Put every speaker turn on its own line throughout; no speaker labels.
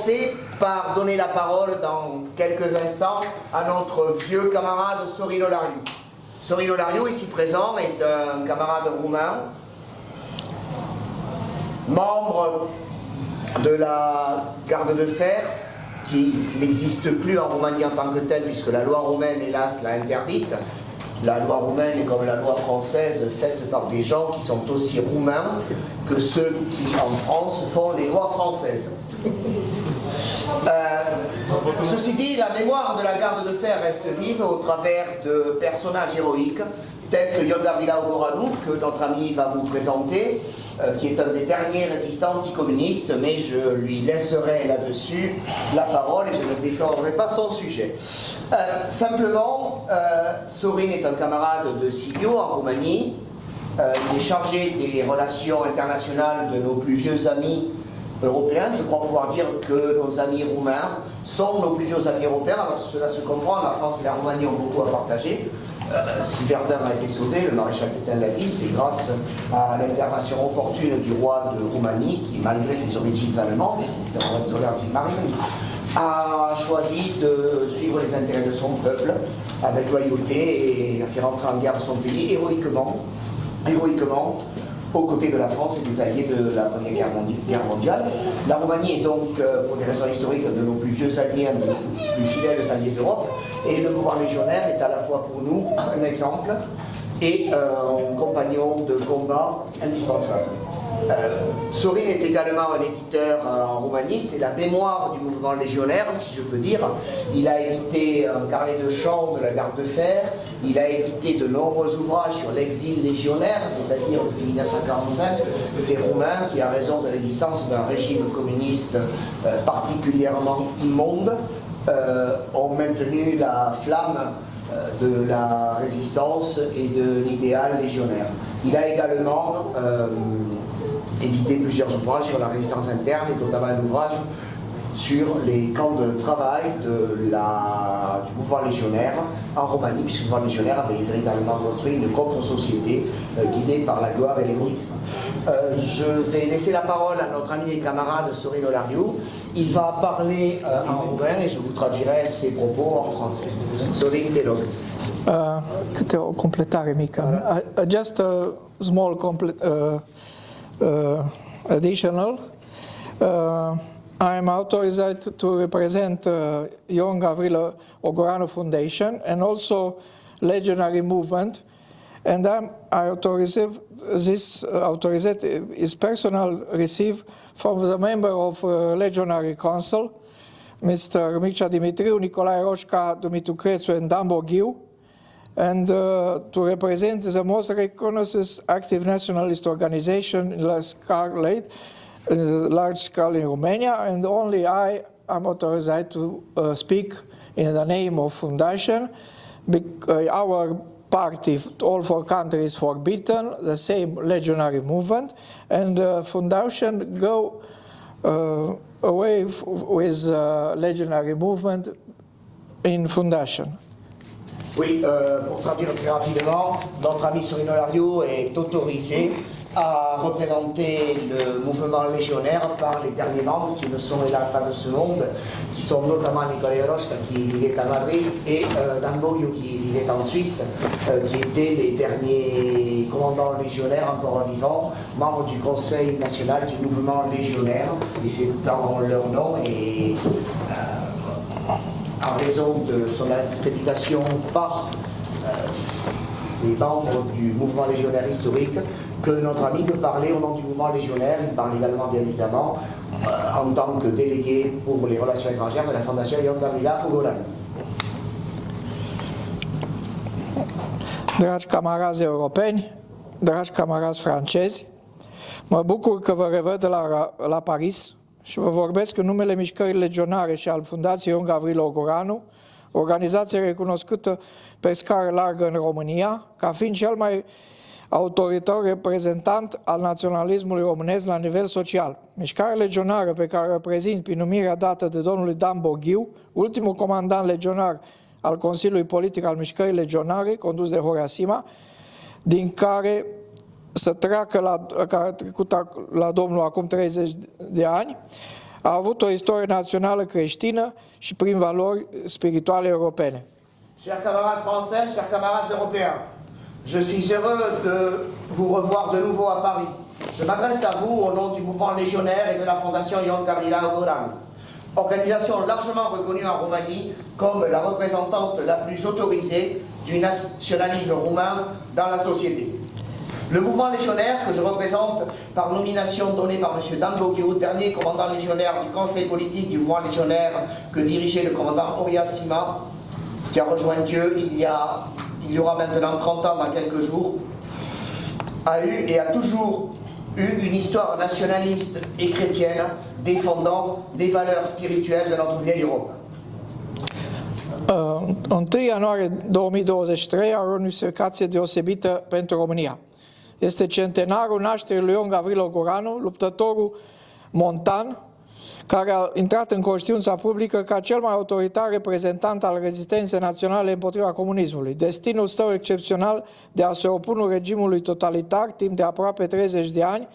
commencer par donner la parole dans quelques instants à notre vieux camarade Sorin Olariu. Sorin Olariu, ici présent, est un camarade roumain, membre de la garde de fer, qui n'existe plus en Roumanie en tant que telle, puisque la loi roumaine, hélas, l'a interdite. La loi roumaine est comme la loi française, faite par des gens qui sont aussi roumains que ceux qui, en France, font les lois françaises. Ceci dit, la mémoire de la garde de fer reste vive au travers de personnages héroïques, tels que Ion Gavrila Ogoranu, que notre ami va vous présenter, qui est un des derniers résistants anticommunistes, mais je lui laisserai là-dessus la parole et je ne déflorerai pas son sujet. Simplement, Sorin est un camarade de Sibiu en Roumanie. Il est chargé des relations internationales de nos plus vieux amis européens. Je crois pouvoir dire que nos amis roumains sont nos plus vieux amis européens. Alors cela se comprend, la France et la Roumanie ont beaucoup à partager. Si Verdun a été sauvé, le maréchal Pétain l'a dit, c'est grâce à l'intervention opportune du roi de Roumanie qui, malgré ses origines allemandes, et c'est un roi anti-marine, a choisi de suivre les intérêts de son peuple avec loyauté et a fait rentrer en guerre son pays héroïquement, aux côtés de la France et des alliés de la Première Guerre mondiale. La Roumanie est donc, pour des raisons historiques, un de nos plus vieux alliés, un de nos plus fidèles alliés d'Europe. Et le pouvoir légionnaire est à la fois pour nous un exemple et un compagnon de combat indispensable. Sorin est également un éditeur en Roumanie, c'est la mémoire du mouvement légionnaire, si je peux dire. Il a édité un carnet de chants de la garde de fer, il a édité de nombreux ouvrages sur l'exil légionnaire, c'est-à-dire depuis 1945, ces Roumains qui, à raison de l'existence d'un régime communiste particulièrement immonde, ont maintenu la flamme de la résistance et de l'idéal légionnaire. Il a également édité plusieurs ouvrages sur la résistance interne et notamment un ouvrage sur les camps de travail du mouvement légionnaire en Roumanie, puisque le mouvement légionnaire avait véritablement construit une contre-société guidée par la gloire et l'égoïsme. Je vais laisser la parole à notre ami et camarade Sorin Olariu. Il va parler en roumain et je vous traduirai ses propos en français. Sorin, te rog.
Câte o completare mică. Just a small additional. I am authorized to represent Ion Gavrila Ogoranu Foundation and also Legionary Movement, and I authorized is personal receive from the member of Legionary Council, Mr. Mircea Dimitriu, Nicolae Roșca, Dumitru Crețu, and Dan Boghiu, and to represent the most recognized active nationalist organization in large scale in Romania, and only I am authorized to speak in the name of Foundation. Our party, all four countries forbidden, the same legionary movement, and Foundation go away with legionary movement in Foundation.
Oui, pour traduire très rapidement, notre ami Sorin Olariu est autorisé à représenter le mouvement légionnaire par les derniers membres qui ne sont hélas pas de ce monde, qui sont notamment Nicolae Roșca qui vivait à Madrid et Dan Boghiu qui vivait en Suisse, qui étaient les derniers commandants légionnaires encore vivants, membres du Conseil national du mouvement légionnaire, et c'est dans leur nom et en raison de son accréditation par les membres du mouvement légionnaire historique que notre ami peut parler au nom du mouvement légionnaire. Il parle également, bien évidemment, en tant que délégué pour les relations étrangères de la Fondation Ion Gavrila Ogoranu.
Dragi camarazi europeni, dragi camarazi francezi, mă bucur că vă revăd la Paris și vă vorbesc în numele Mișcării Legionare și al Fundației Ion Gavrila Ogoranu, organizație recunoscută pe scară largă în România, ca fiind cel mai autoritar reprezentant al naționalismului românesc la nivel social. Mișcarea legionară pe care o reprezint prin numirea dată de domnul Dan Boghiu, ultimul comandant legionar al Consiliului Politic al Mișcării Legionare, condus de Horea Sima, din care care a trecut la domnul acum 30 de ani, a avut o istorie națională creștină și prin valori spirituale europene.
Chers camarades français, chers camarades européens, je suis heureux de vous revoir de nouveau à Paris. Je m'adresse à vous au nom du mouvement légionnaire et de la fondation Ion Gavrila Ogoranu, organisation largement reconnue en Roumanie comme la représentante la plus autorisée du nationalisme roumain dans la société. Le mouvement légionnaire que je représente par nomination donnée par M. Dan Bokiu, dernier commandant légionnaire du conseil politique du mouvement légionnaire que dirigeait le commandant Orias Sima, qui a rejoint Dieu il y aura maintenant 30 ans dans quelques jours, a eu et a toujours eu une histoire nationaliste et chrétienne défendant les valeurs spirituelles de notre vieille Europe.
1 ianuarie 2023 are o semnificație deosebită pentru România. Este centenarul nașterii lui Ion Gavrilo Goranu, luptătorul montan, care a intrat în conștiința publică ca cel mai autoritar reprezentant al rezistenței naționale împotriva comunismului. Destinul său excepțional de a se opune regimului totalitar timp de aproape 30 de ani,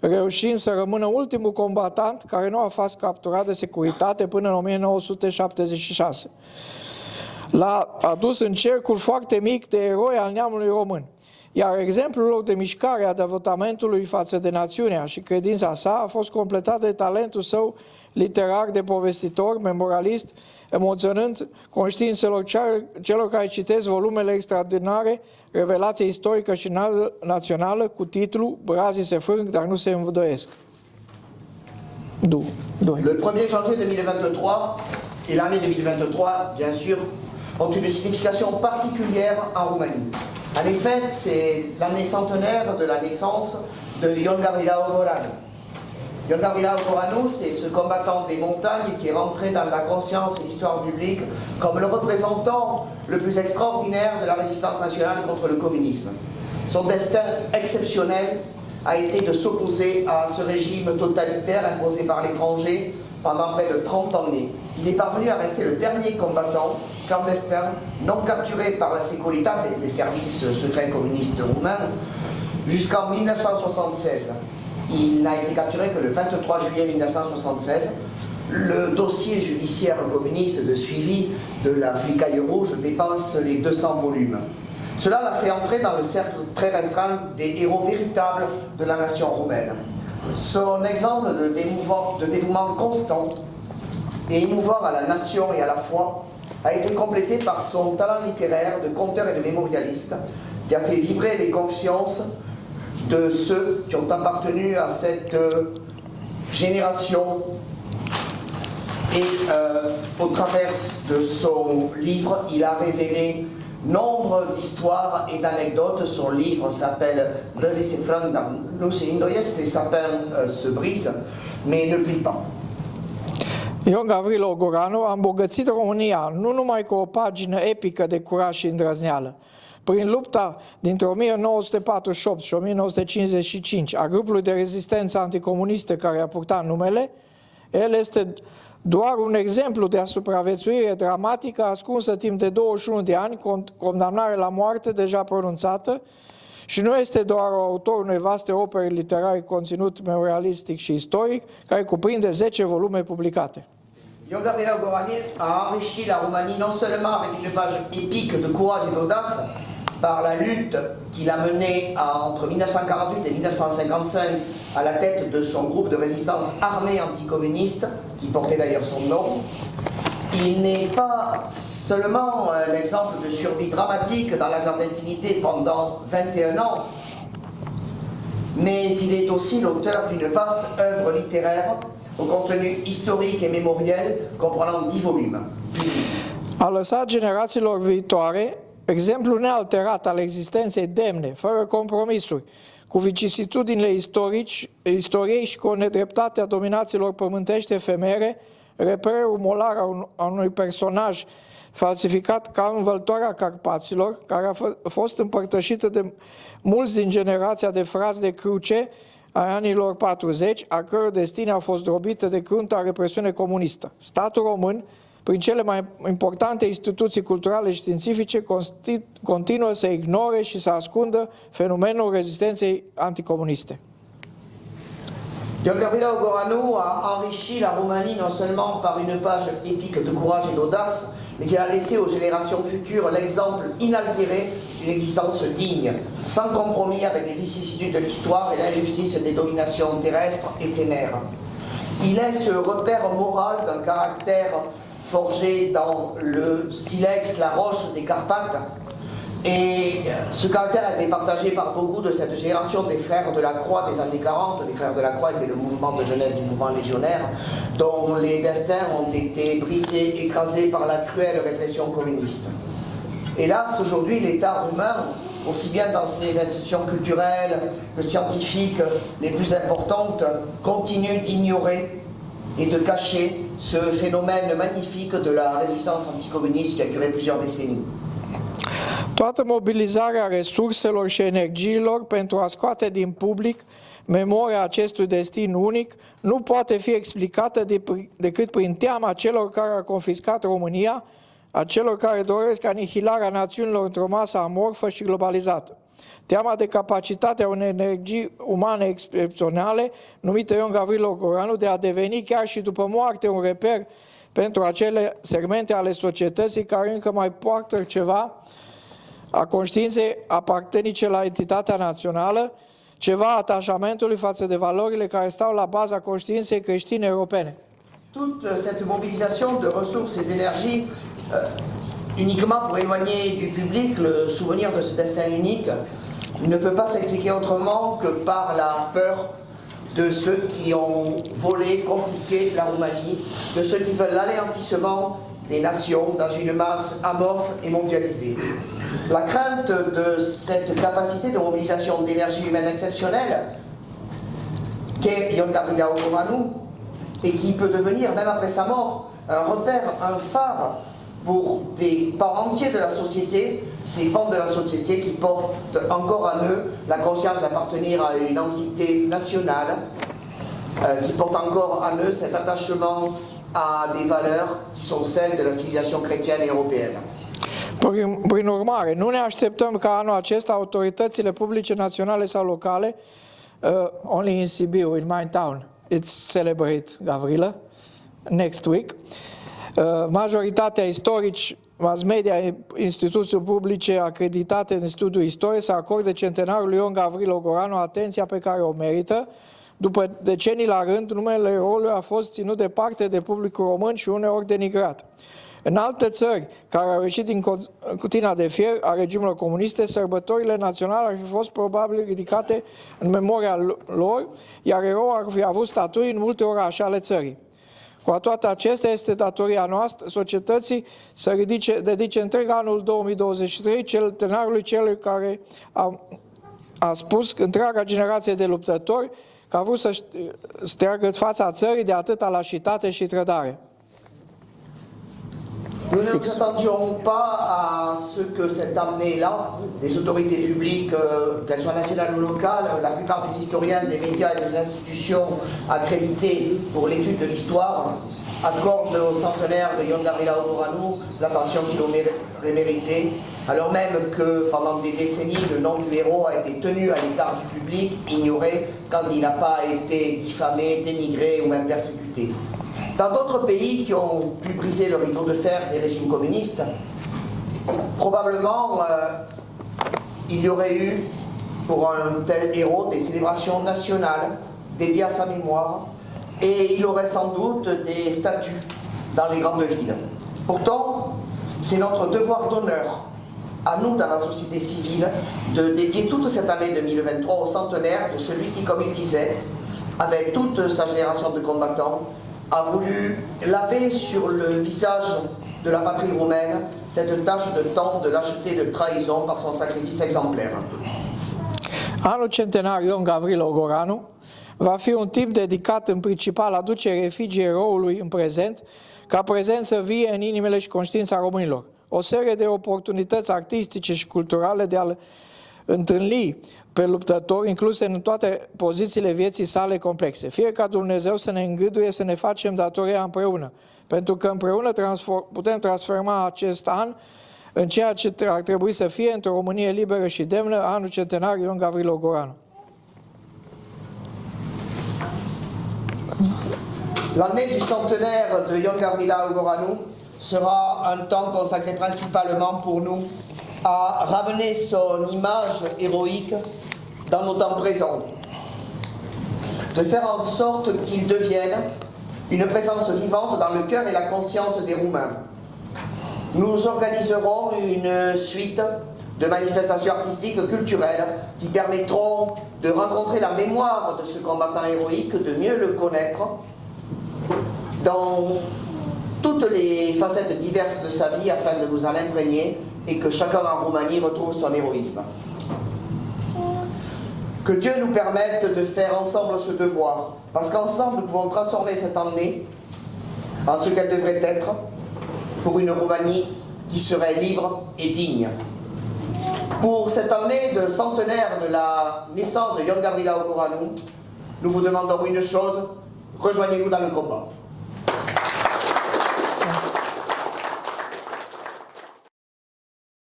reușind să rămână ultimul combatant care nu a fost capturat de securitate până în 1976. L-a adus în cercul foarte mic de eroi al neamului român. Iar exemplul lor de mișcare a devotamentului față de națiunea și credința sa a fost completat de talentul său literar de povestitor, memorialist, emoționând conștiințelor celor care citesc volumele extraordinare, Revelație istorică și națională, cu titlul Brazii se frâng, dar nu se învădoiesc.
Le 1er janvier 2023 et l'année 2023, bien sûr, ont une signification particulière en Roumanie. En effet, c'est l'année centenaire de la naissance de Ion Gavrila Ogoranu. Ion Gavrila Ogoranu, c'est ce combattant des montagnes qui est rentré dans la conscience et l'histoire publique comme le représentant le plus extraordinaire de la résistance nationale contre le communisme. Son destin exceptionnel a été de s'opposer à ce régime totalitaire imposé par l'étranger pendant près de 30 années. Il est parvenu à rester le dernier combattant clandestin, non capturé par la Securitate, les services secrets communistes roumains, jusqu'en 1976. Il n'a été capturé que le 23 juillet 1976. Le dossier judiciaire communiste de suivi de la Flicaille Rouge dépasse les 200 volumes. Cela l'a fait entrer dans le cercle très restreint des héros véritables de la nation roumaine. Son exemple de dévouement constant et émouvant à la nation et à la foi a été complété par son talent littéraire de conteur et de mémorialiste qui a fait vibrer les consciences de ceux qui ont appartenu à cette génération et au travers de son livre, il a révélé nombre d'histoires et d'anecdotes. Son livre s'appelle Brazii se frâng, dar nu se îndoiesc, les sapins se brisent, mais ne plient pas.
Ion Gavrilo Ogoranu a îmbogățit România nu numai cu o pagină epică de curaj și îndrăzneală. Prin lupta dintre 1948 și 1955 a grupului de rezistență anticomunistă care a purtat numele, el este doar un exemplu de supraviețuire dramatică ascunsă timp de 21 de ani, condamnare la moarte deja pronunțată, și nu este doar autorul unei vaste opere literare conținut memorialistic și istoric, care cuprinde 10 volume publicate.
Ion Gavrila Ogoranu a enrichi la Roumanie non seulement avec une page épique de courage et d'audace par la lutte qu'il a menée entre 1948 et 1955 à la tête de son groupe de résistance armée anticommuniste, qui portait d'ailleurs son nom. Il n'est pas seulement un exemple de survie dramatique dans la clandestinité pendant 21 ans, mais il est aussi l'auteur d'une vaste œuvre littéraire au contenu historique et mémoriel comprenant 10 volumes.
A lăsat generațiilor viitoare exemplu nealterat al existenței demne, fără compromisuri, cu vicisitudinile istoriei și cu nedreptatea dominațiilor pământești efemere, reperul molar a unui personaj falsificat ca învăltoarea Carpaților, care a fost împărtășită de mulți din generația de frați de cruce a anilor 40, a căror destine a fost drobită de crunta represiune comunistă. Statul român, prin cele mai importante instituții culturale și științifice, continuă să ignore și să ascundă fenomenul rezistenței anticomuniste.
Ion Gavrilo Ogoranu a enrichi la Roumanie non seulement par une page épique de courage et d'audace, mais il a laissé aux générations futures l'exemple inaltéré d'une existence digne, sans compromis avec les vicissitudes de l'histoire et l'injustice des dominations terrestres éphémères. Il est ce repère moral d'un caractère forgé dans le silex, la roche des Carpates, et ce caractère a été partagé par beaucoup de cette génération des frères de la Croix des années 40. Les frères de la Croix étaient le mouvement de jeunesse du mouvement légionnaire, dont les destins ont été brisés, écrasés par la cruelle répression communiste. Hélas, aujourd'hui, l'État roumain, aussi bien dans ses institutions culturelles que scientifiques les plus importantes, continue d'ignorer et de cacher ce phénomène magnifique de la résistance anticommuniste qui a duré plusieurs décennies.
Toată mobilizarea resurselor și energiilor pentru a scoate din public memoria acestui destin unic nu poate fi explicată decât prin teama celor care au confiscat România, a celor care doresc anihilarea națiunilor într-o masă amorfă și globalizată. Teama de capacitatea unei energii umane excepționale, numită Ion Gavrilo Ogoranu, de a deveni chiar și după moarte un reper pentru acele segmente ale societății care încă mai poartă ceva a conștiinței apartenice la entitatea națională, ceva atașamentului față de valorile care stau la baza conștiinței creștine europene.
Toute cette mobilisation de ressources et d'énergie uniquement pour éloigner du public le souvenir de ce destin unique ne peut pas s'expliquer autrement que par la peur de ceux qui ont volé, confisqué la Roumanie, de ceux qui veulent l'anéantissement des nations dans une masse amorphe et mondialisée. La crainte de cette capacité de mobilisation d'énergie humaine exceptionnelle qu'est Ion Gavrilo Ogoranu et qui peut devenir, même après sa mort, un repère, un phare pour des pans entiers de la société, ces pans de la société qui portent encore en eux la conscience d'appartenir à une entité nationale, qui portent encore en eux cet attachement à des valeurs qui sont celles de la civilisation chrétienne et européenne.
Prin urmare, nu ne așteptăm ca anul acesta autoritățile publice naționale sau locale, only in Sibiu, in my town, it's celebrate Gavrila, next week, majoritatea istorici, mass media, instituții publice acreditate în studiu istorie să acorde centenarului Ion Gavrilo Ogoranu atenția pe care o merită. După decenii la rând, numele eroului a fost ținut departe de publicul român și uneori denigrat. În alte țări care au ieșit din cutina de fier a regimurilor comuniste, sărbătorile naționale ar fi fost probabil ridicate în memoria lor, iar eroul ar fi avut statui în multe orașe ale țării. Cu toate acestea, este datoria noastră, societății, să dedice întreg anul 2023 centenarului celui care a spus întreaga generație de luptători că a vrut să steargă fața țării de atâta lașitate și trădare.
Nous ne nous attendions pas à ce que cette année-là, les autorités publiques, qu'elles soient nationales ou locales, la plupart des historiens, des médias et des institutions accréditées pour l'étude de l'histoire, accordent au centenaire de Ion Gavrilo Ogoranu l'attention qu'il aurait mérité, alors même que pendant des décennies, le nom du héros a été tenu à l'écart du public, ignoré, quand il n'a pas été diffamé, dénigré ou même persécuté. Dans d'autres pays qui ont pu briser le rideau de fer des régimes communistes, probablement il y aurait eu pour un tel héros des célébrations nationales dédiées à sa mémoire et il aurait sans doute des statues dans les grandes villes. Pourtant, c'est notre devoir d'honneur à nous dans la société civile de dédier toute cette année 2023 au centenaire de celui qui, comme il disait, avec toute sa génération de combattants, a voulu laver sur le visage de la patrie roumaine cette tache de temps, de lâcheté, de trahison par son sacrifice exemplaire.
Anul centenar Ion Gavrilo Ogoranu va fi un timp dedicat în principal aducerii efigiei eroului în prezent, ca prezență vie în inimile și conștiința românilor. O serie de oportunități artistice și culturale de a-l întâlni pe luptători incluse în toate pozițiile vieții sale complexe. Fie ca Dumnezeu să ne îngâduie să ne facem datoria împreună, pentru că împreună putem transforma acest an în ceea ce ar trebui să fie într-o Românie liberă și demnă, anul centenar Ion Gavrilo Ogoranu.
L'année du centenaire de Ion Gavrila Ogoranu sera un temps consacré principalement pour nous à ramener son image héroïque dans nos temps présents, de faire en sorte qu'il devienne une présence vivante dans le cœur et la conscience des Roumains. Nous organiserons une suite de manifestations artistiques, culturelles, qui permettront de rencontrer la mémoire de ce combattant héroïque, de mieux le connaître dans toutes les facettes diverses de sa vie afin de nous en imprégner et que chacun en Roumanie retrouve son héroïsme. Que Dieu nous permette de faire ensemble ce devoir, parce qu'ensemble nous pouvons transformer cette année en ce qu'elle devrait être pour une Roumanie qui serait libre et digne. Pour cette année de centenaire de la naissance de Ion Gavrila Ogoranu, nous vous demandons une chose, rejoignez-nous dans le combat.